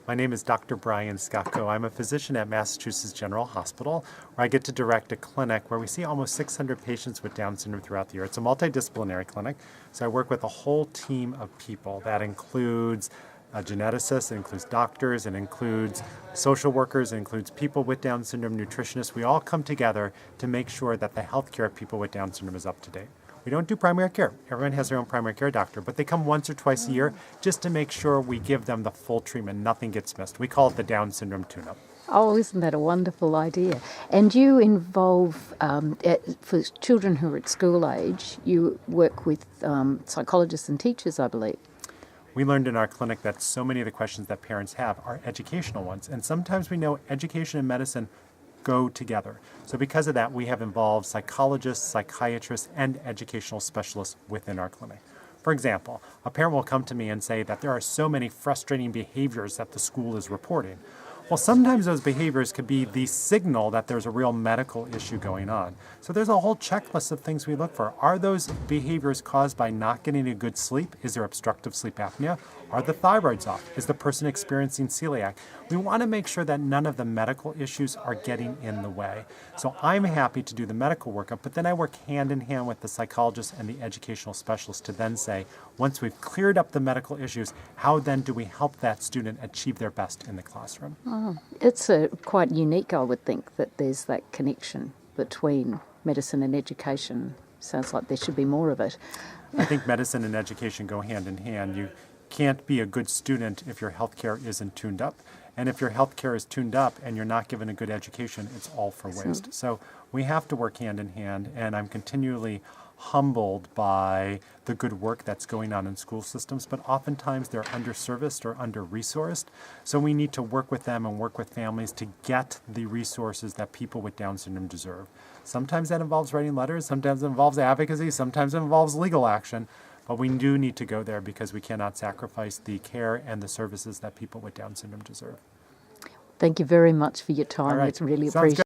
My name is Dr. Brian Skotko. I'm a physician at Massachusetts General Hospital, where I get to direct a clinic where we see almost 600 patients with Down syndrome throughout the year. It's a multidisciplinary clinic, so I work with a whole team of people. That includes geneticists, it includes doctors, it includes social workers, it includes people with Down syndrome, nutritionists. We all come together to make sure that the healthcare of people with Down syndrome is up to date. We don't do primary care. Everyone has their own primary care doctor, but they come once or twice a year just to make sure we give them the full treatment. Nothing gets missed. We call it the Down syndrome tune-up. Oh, isn't that a wonderful idea? And you involve, for children who are at school age, you work with psychologists and teachers, I believe. We learned in our clinic that so many of the questions that parents have are educational ones, and sometimes we know education and medicine go together. So because of that, we have involved psychologists, psychiatrists, and educational specialists within our clinic. For example, a parent will come to me and say that there are so many frustrating behaviors that the school is reporting. Well, sometimes those behaviors could be the signal that there's a real medical issue going on. So there's a whole checklist of things we look for. Are those behaviors caused by not getting a good sleep? Is there obstructive sleep apnea? Are the thyroids off? Is the person experiencing celiac? We want to make sure that none of the medical issues are getting in the way. So I'm happy to do the medical workup, but then I work hand in hand with the psychologist and the educational specialist to then say, once we've cleared up the medical issues, how then do we help that student achieve their best in the classroom? It's quite unique, I would think, that there's that connection between medicine and education. Sounds like there should be more of it. I think medicine and education go hand in hand. You can't be a good student if your healthcare isn't tuned up. And if your healthcare is tuned up and you're not given a good education, it's all for waste. So we have to work hand in hand, and I'm continually humbled by the good work that's going on in school systems, but oftentimes they're underserviced or under-resourced. So we need to work with them and work with families to get the resources that people with Down syndrome deserve. Sometimes that involves writing letters, sometimes it involves advocacy, sometimes it involves legal action, but we do need to go there because we cannot sacrifice the care and the services that people with Down syndrome deserve. Thank you very much for your time. All right. It's really Sounds good. appreciated.